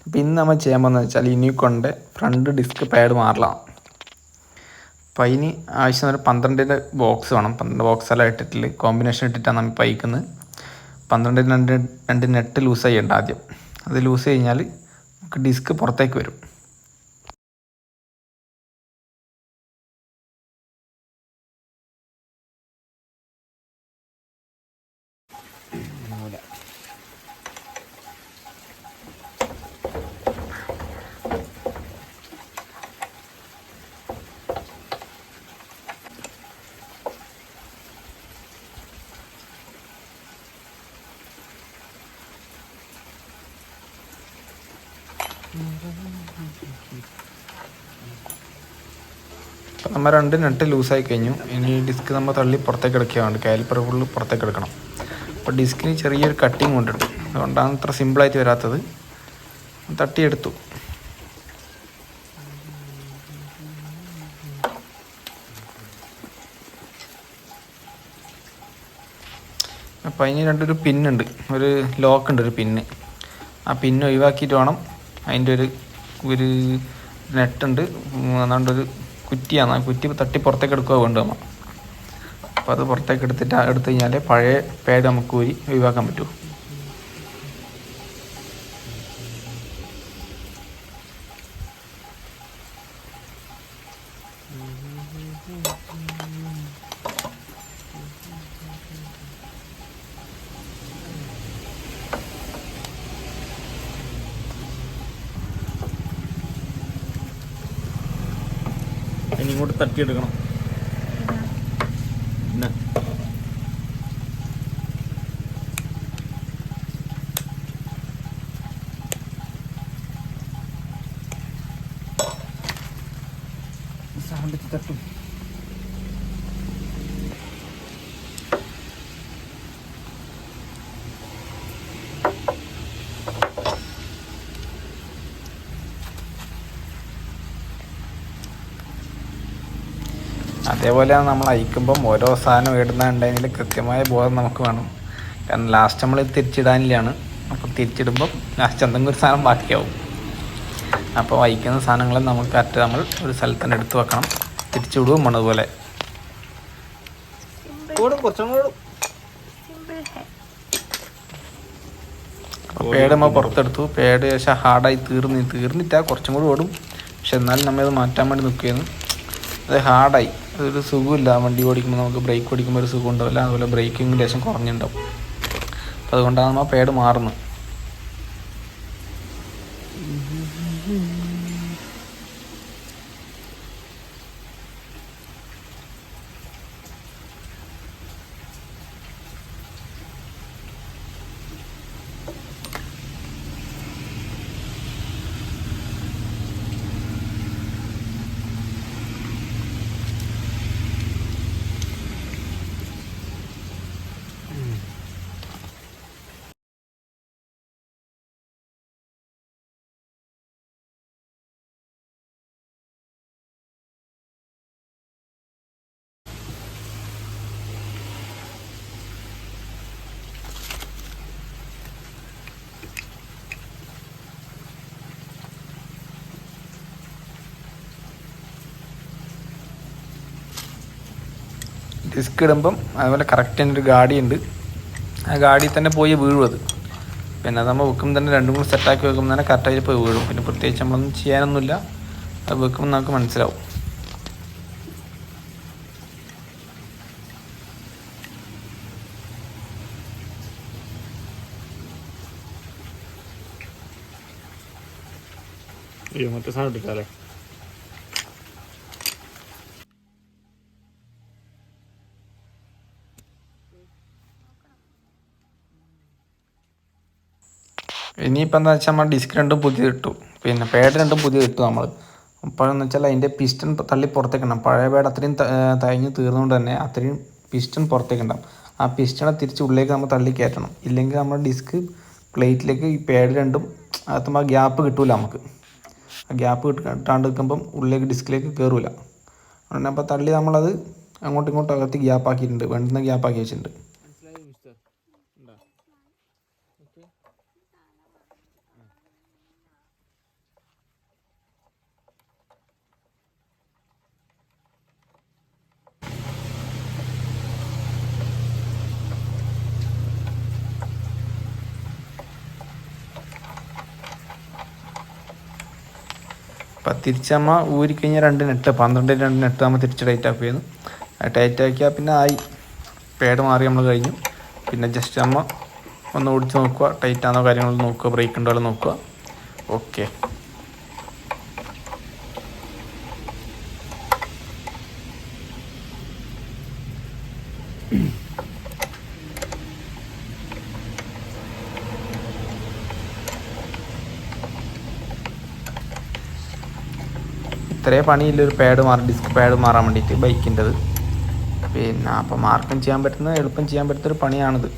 അപ്പോൾ ഇന്ന് നമ്മൾ ചെയ്യാൻ പോകുന്നത് വെച്ചാൽ യൂണിക്കോണിൻ്റെ ഫ്രണ്ട് ഡിസ്ക് പാഡ് മാറലാണ്. അപ്പോൾ അതിന് ആവശ്യം ഒരു 12 ബോക്സ് വേണം. 12 ബോക്സെല്ലാം ഇട്ടിട്ട് കോമ്പിനേഷൻ ഇട്ടിട്ടാണ് നമ്മൾ പൈക്കുന്നത്. 12 രണ്ട് നെറ്റ് ലൂസ് ചെയ്യേണ്ട ആദ്യം. അത് ലൂസ് കഴിഞ്ഞാൽ നമുക്ക് ഡിസ്ക് പുറത്തേക്ക് വരും. അപ്പോൾ നമ്മൾ 2 നെറ്റ് ലൂസായി കഴിഞ്ഞു. ഇനി ഡിസ്ക് നമ്മൾ തള്ളി പുറത്തേക്ക് എടുക്കുകയാണ്. കാലിപ്പർ ഫുള്ള് പുറത്തേക്ക് എടുക്കണം. അപ്പോൾ ഡിസ്കിന് ചെറിയൊരു കട്ടിങ് കൊണ്ടിടും. അതുകൊണ്ടാണ് ഇത്ര സിമ്പിളായിട്ട് വരാത്തത്. തട്ടിയെടുത്തു. അപ്പോൾ അതിന് രണ്ടൊരു പിന്നുണ്ട്, ഒരു ലോക്കുണ്ട്, ഒരു പിന്ന്. ആ പിന്ന് ഒഴിവാക്കിയിട്ട് വേണം. അതിൻ്റെ ഒരു നെട്ടുണ്ട്, അതുകൊണ്ടൊരു കുറ്റിയാണ്. ആ കുറ്റി തട്ടി പുറത്തേക്ക് എടുക്കുക വേണ്ട നമ്മൾ. അപ്പോൾ അത് പുറത്തേക്ക് എടുത്തു കഴിഞ്ഞാൽ പഴയ പാഡ് നമുക്ക് ഊരി ഒഴിവാക്കാൻ പറ്റുമോ. ഇനി ഇങ്ങോട്ട് തട്ടിയെടുക്കണം. പിന്നെ സൗണ്ട് തട്ടും. അതേപോലെ നമ്മൾ അയക്കുമ്പം ഓരോ സാധനം ഇടുന്നുണ്ടെങ്കിൽ കൃത്യമായ ബോധം നമുക്ക് വേണം. കാരണം ലാസ്റ്റ് നമ്മൾ തിരിച്ചിടാനില്ലാണ്. അപ്പോൾ തിരിച്ചിടുമ്പം ലാസ്റ്റ് എന്തെങ്കിലും ഒരു സാധനം ബാക്കിയാവും. അപ്പോൾ അയക്കുന്ന സാധനങ്ങൾ നമുക്ക് കറക്റ്റ് നമ്മൾ ഒരു സ്ഥലത്ത് തന്നെ എടുത്ത് വെക്കണം. തിരിച്ചിടുകയും വേണം. അതുപോലെ അപ്പോൾ പേഡ് നമ്മൾ പുറത്തെടുത്തു. പേഡ് ശേഷം ഹാർഡായി തീർന്നിട്ടാൽ കുറച്ചും കൂടി ഓടും. പക്ഷെ എന്നാലും നമ്മളിത് മാറ്റാൻ വേണ്ടി നിൽക്കുകയാണ്. അത് ഹാർഡായി, അതൊരു സുഖമില്ല. വണ്ടി ഓടിക്കുമ്പോൾ നമുക്ക് ബ്രേക്ക് ഓടിക്കുമ്പോൾ ഒരു സുഖം ഉണ്ടാവില്ല. അതുപോലെ ബ്രേക്കിംഗ് ലേശം കുറഞ്ഞിട്ടുണ്ടാവും. അപ്പോൾ അതുകൊണ്ടാണ് നമ്മൾ പേഡ് മാറുന്നത്. ഡിസ്ക് ഇടുമ്പം അതുപോലെ കറക്റ്റ് തന്നെ ഒരു ഗാഡി ഉണ്ട്. ആ ഗാഡിയിൽ തന്നെ പോയി വീഴും അത്. പിന്നെ അത് നമ്മൾ വെക്കുമ്പോൾ തന്നെ 2-3 സെറ്റാക്കി വെക്കുമ്പോൾ തന്നെ കറക്റ്റായിട്ട് പോയി വീഴും. പിന്നെ പ്രത്യേകിച്ച് നമ്മളൊന്നും ചെയ്യാനൊന്നുമില്ല. അത് വെക്കുമ്പോൾ നമുക്ക് മനസ്സിലാവും. മറ്റേ സാധനം എടുക്കാല്ലേ. ഇനിയിപ്പോൾ എന്താ വെച്ചാൽ നമ്മൾ ഡിസ്ക് രണ്ടും പുതിയത് ഇട്ടു, പിന്നെ പാഡ് രണ്ടും പുതിയത് ഇട്ടു നമ്മൾ. അപ്പോഴെന്ന് വെച്ചാൽ അതിൻ്റെ പിസ്റ്റൺ തള്ളി പുറത്തേക്ക് ഉണ്ടാവും. പഴയ പാഡ് അത്രയും തയഞ്ഞ് തീർന്നുകൊണ്ട് തന്നെ അത്രയും പിസ്റ്റൺ പുറത്തേക്ക് ഉണ്ടാവും. ആ പിസ്റ്റണെ തിരിച്ച് ഉള്ളിലേക്ക് നമ്മൾ തള്ളി കയറ്റണം. ഇല്ലെങ്കിൽ നമ്മൾ ഡിസ്ക് പ്ലേറ്റിലേക്ക് ഈ പാഡ് രണ്ടും അകത്തുമ്പോൾ ഗ്യാപ്പ് കിട്ടൂല നമുക്ക്. ആ ഗ്യാപ്പ് കിട്ടാണ്ട് നിൽക്കുമ്പം ഉള്ളിലേക്ക് ഡിസ്കിലേക്ക് കയറില്ല. അതുകൊണ്ട് അപ്പോൾ തള്ളി നമ്മളത് അങ്ങോട്ടും ഇങ്ങോട്ടും അകത്ത് ഗ്യാപ്പാക്കിയിട്ടുണ്ട്, വേണ്ടുന്ന ഗ്യാപ്പാക്കി വെച്ചിട്ടുണ്ട്. അപ്പം തിരിച്ചമ്മ ഊരിക്കഴിഞ്ഞാൽ 2 നെട്ട് 12 2 നെട്ട് നമ്മൾ തിരിച്ച് ടൈറ്റ് ആക്കുകയായിരുന്നു. ടൈറ്റ് ആക്കിയാൽ പിന്നെ ആയി, പാഡ് മാറി നമ്മൾ കഴിഞ്ഞു. പിന്നെ ജസ്റ്റ് അമ്മ ഒന്ന് ഓടിച്ച് നോക്കുക, ടൈറ്റാണോ കാര്യങ്ങൾ നോക്കുക, ബ്രേക്ക് ഉണ്ടോ നോക്കുക. ഓക്കെ, ഇത്രേ പണിയില്ലൊരു പാഡ് മാറി, ഡിസ്ക് പാഡ് മാറാൻ വേണ്ടിയിട്ട് ബൈക്കിൻ്റെത്. പിന്നെ അപ്പോൾ മാർക്കും ചെയ്യാൻ പറ്റുന്ന, എളുപ്പം ചെയ്യാൻ പറ്റുന്നൊരു പണിയാണിത്.